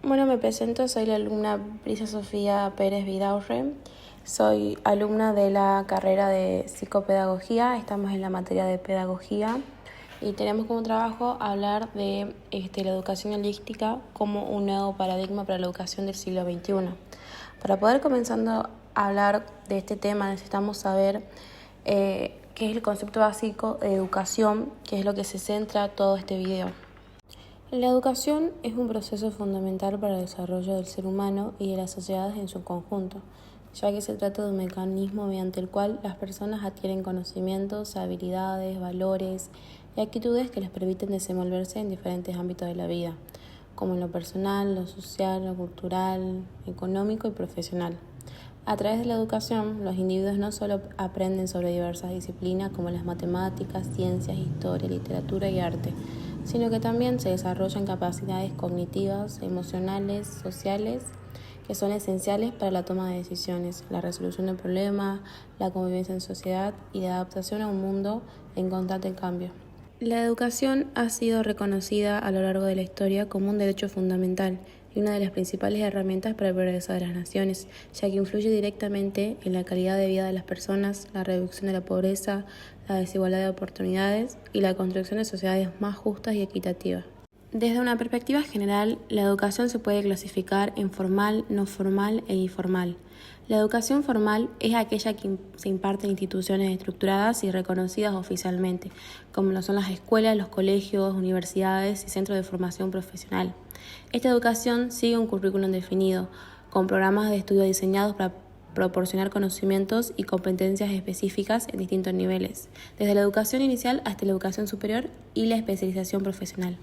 Bueno, me presento, soy la alumna Brisa Sofía Pérez Vidaurre, soy alumna de la carrera de psicopedagogía, estamos en la materia de pedagogía y tenemos como trabajo hablar de la educación holística como un nuevo paradigma para la educación del siglo XXI. Para poder comenzando a hablar de este tema necesitamos saber qué es el concepto básico de educación, que es lo que se centra todo este video. La educación es un proceso fundamental para el desarrollo del ser humano y de las sociedades en su conjunto, ya que se trata de un mecanismo mediante el cual las personas adquieren conocimientos, habilidades, valores y actitudes que les permiten desenvolverse en diferentes ámbitos de la vida, como en lo personal, lo social, lo cultural, económico y profesional. A través de la educación, los individuos no solo aprenden sobre diversas disciplinas como las matemáticas, ciencias, historia, literatura y arte, sino que también se desarrollan capacidades cognitivas, emocionales, sociales, que son esenciales para la toma de decisiones, la resolución de problemas, la convivencia en sociedad y la adaptación a un mundo en constante cambio. La educación ha sido reconocida a lo largo de la historia como un derecho fundamental y una de las principales herramientas para el progreso de las naciones, ya que influye directamente en la calidad de vida de las personas, la reducción de la pobreza, la desigualdad de oportunidades y la construcción de sociedades más justas y equitativas. Desde una perspectiva general, la educación se puede clasificar en formal, no formal e informal. La educación formal es aquella que se imparte en instituciones estructuradas y reconocidas oficialmente, como lo son las escuelas, los colegios, universidades y centros de formación profesional. Esta educación sigue un currículum definido, con programas de estudio diseñados para proporcionar conocimientos y competencias específicas en distintos niveles, desde la educación inicial hasta la educación superior y la especialización profesional.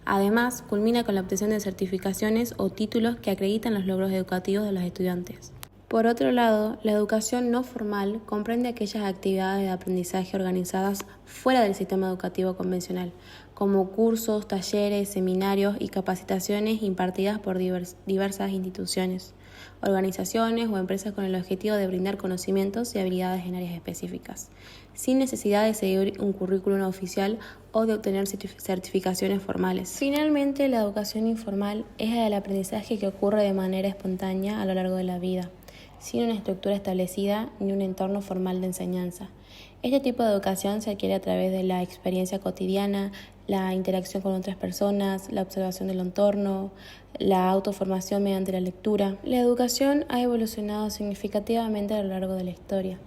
Además, culmina con la obtención de certificaciones o títulos que acreditan los logros educativos de los estudiantes. Por otro lado, la educación no formal comprende aquellas actividades de aprendizaje organizadas fuera del sistema educativo convencional, como cursos, talleres, seminarios y capacitaciones impartidas por diversas instituciones, organizaciones o empresas con el objetivo de brindar conocimientos y habilidades en áreas específicas, sin necesidad de seguir un currículum oficial o de obtener certificaciones formales. Finalmente, la educación informal es el aprendizaje que ocurre de manera espontánea a lo largo de la vida, sin una estructura establecida ni un entorno formal de enseñanza. Este tipo de educación se adquiere a través de la experiencia cotidiana, la interacción con otras personas, la observación del entorno, la autoformación mediante la lectura. La educación ha evolucionado significativamente a lo largo de la historia.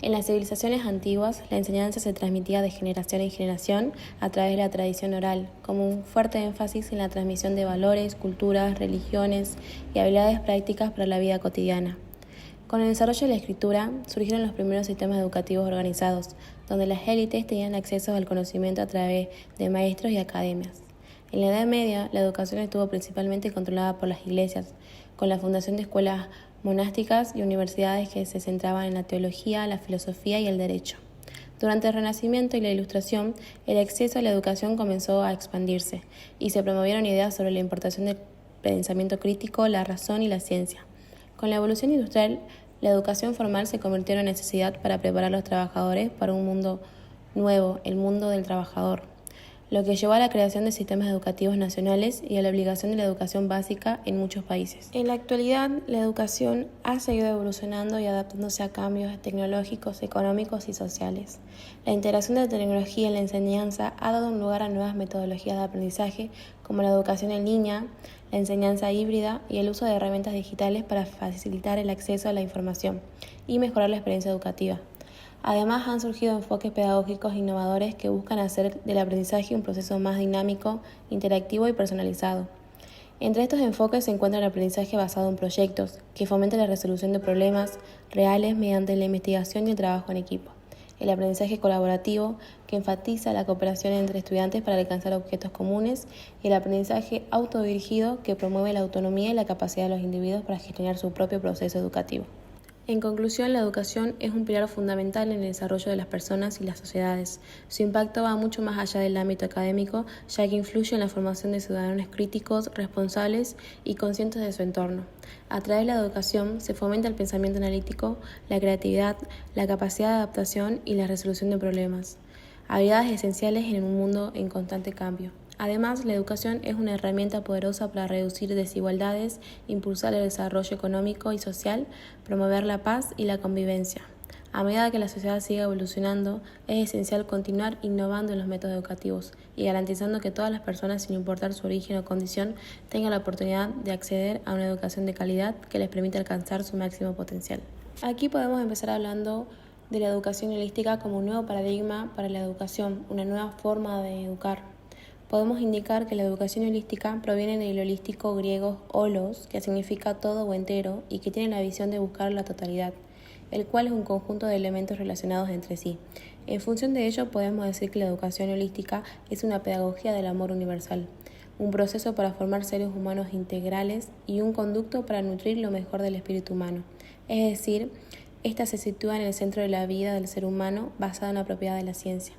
En las civilizaciones antiguas, la enseñanza se transmitía de generación en generación a través de la tradición oral, como un fuerte énfasis en la transmisión de valores, culturas, religiones y habilidades prácticas para la vida cotidiana. Con el desarrollo de la escritura, surgieron los primeros sistemas educativos organizados, donde las élites tenían acceso al conocimiento a través de maestros y academias. En la Edad Media, la educación estuvo principalmente controlada por las iglesias, con la fundación de escuelas monásticas y universidades que se centraban en la teología, la filosofía y el derecho. Durante el Renacimiento y la Ilustración, el acceso a la educación comenzó a expandirse y se promovieron ideas sobre la importación del pensamiento crítico, la razón y la ciencia. Con la evolución industrial, la educación formal se convirtió en una necesidad para preparar a los trabajadores para un mundo nuevo, el mundo del trabajador, lo que llevó a la creación de sistemas educativos nacionales y a la obligación de la educación básica en muchos países. En la actualidad, la educación ha seguido evolucionando y adaptándose a cambios tecnológicos, económicos y sociales. La integración de la tecnología en la enseñanza ha dado lugar a nuevas metodologías de aprendizaje, como la educación en línea, la enseñanza híbrida y el uso de herramientas digitales para facilitar el acceso a la información y mejorar la experiencia educativa. Además, han surgido enfoques pedagógicos innovadores que buscan hacer del aprendizaje un proceso más dinámico, interactivo y personalizado. Entre estos enfoques se encuentra el aprendizaje basado en proyectos, que fomenta la resolución de problemas reales mediante la investigación y el trabajo en equipo. El aprendizaje colaborativo, que enfatiza la cooperación entre estudiantes para alcanzar objetos comunes, y el aprendizaje autodirigido, que promueve la autonomía y la capacidad de los individuos para gestionar su propio proceso educativo. En conclusión, la educación es un pilar fundamental en el desarrollo de las personas y las sociedades. Su impacto va mucho más allá del ámbito académico, ya que influye en la formación de ciudadanos críticos, responsables y conscientes de su entorno. A través de la educación se fomenta el pensamiento analítico, la creatividad, la capacidad de adaptación y la resolución de problemas, habilidades esenciales en un mundo en constante cambio. Además, la educación es una herramienta poderosa para reducir desigualdades, impulsar el desarrollo económico y social, promover la paz y la convivencia. A medida que la sociedad siga evolucionando, es esencial continuar innovando en los métodos educativos y garantizando que todas las personas, sin importar su origen o condición, tengan la oportunidad de acceder a una educación de calidad que les permita alcanzar su máximo potencial. Aquí podemos empezar hablando de la educación holística como un nuevo paradigma para la educación, una nueva forma de educar. Podemos indicar que la educación holística proviene del holístico griego holos, que significa todo o entero, y que tiene la visión de buscar la totalidad, el cual es un conjunto de elementos relacionados entre sí. En función de ello, podemos decir que la educación holística es una pedagogía del amor universal, un proceso para formar seres humanos integrales y un conducto para nutrir lo mejor del espíritu humano. Es decir, esta se sitúa en el centro de la vida del ser humano basada en la propiedad de la ciencia.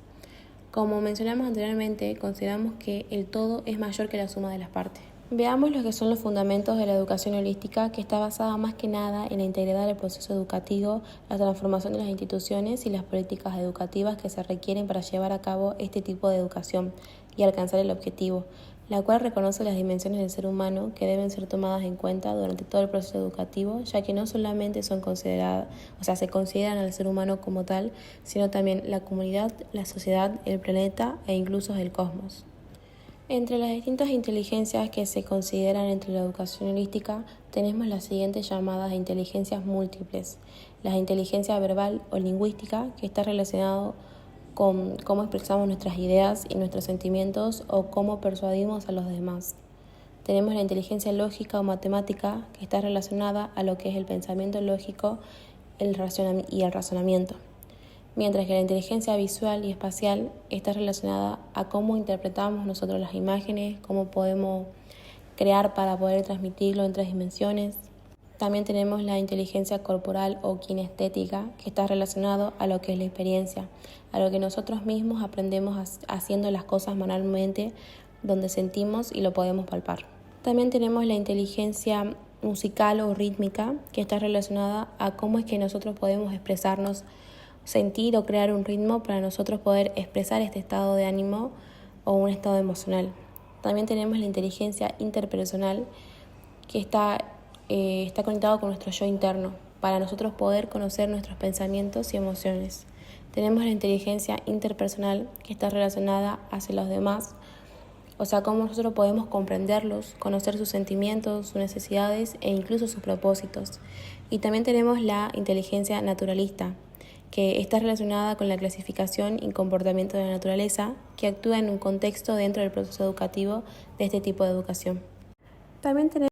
Como mencionamos anteriormente, consideramos que el todo es mayor que la suma de las partes. Veamos lo que son los fundamentos de la educación holística, que está basada más que nada en la integridad del proceso educativo, la transformación de las instituciones y las políticas educativas que se requieren para llevar a cabo este tipo de educación y alcanzar el objetivo, la cual reconoce las dimensiones del ser humano que deben ser tomadas en cuenta durante todo el proceso educativo, ya que no solamente se consideran al ser humano como tal, sino también la comunidad, la sociedad, el planeta e incluso el cosmos. Entre las distintas inteligencias que se consideran entre la educación holística, tenemos las siguientes llamadas inteligencias múltiples. La inteligencia verbal o lingüística, que está relacionado con cómo expresamos nuestras ideas y nuestros sentimientos o cómo persuadimos a los demás. Tenemos la inteligencia lógica o matemática, que está relacionada a lo que es el pensamiento lógico y el razonamiento. Mientras que la inteligencia visual y espacial está relacionada a cómo interpretamos nosotros las imágenes, cómo podemos crear para poder transmitirlo en 3 dimensiones. También tenemos la inteligencia corporal o kinestética, que está relacionado a lo que es la experiencia, a lo que nosotros mismos aprendemos haciendo las cosas manualmente, donde sentimos y lo podemos palpar. También tenemos la inteligencia musical o rítmica, que está relacionada a cómo es que nosotros podemos expresarnos, sentir o crear un ritmo para nosotros poder expresar este estado de ánimo o un estado emocional. También tenemos la inteligencia interpersonal, que está conectado con nuestro yo interno, para nosotros poder conocer nuestros pensamientos y emociones. Tenemos la inteligencia interpersonal, que está relacionada hacia los demás, cómo nosotros podemos comprenderlos, conocer sus sentimientos, sus necesidades e incluso sus propósitos. Y también tenemos la inteligencia naturalista, que está relacionada con la clasificación y comportamiento de la naturaleza, que actúa en un contexto dentro del proceso educativo de este tipo de educación. También tenemos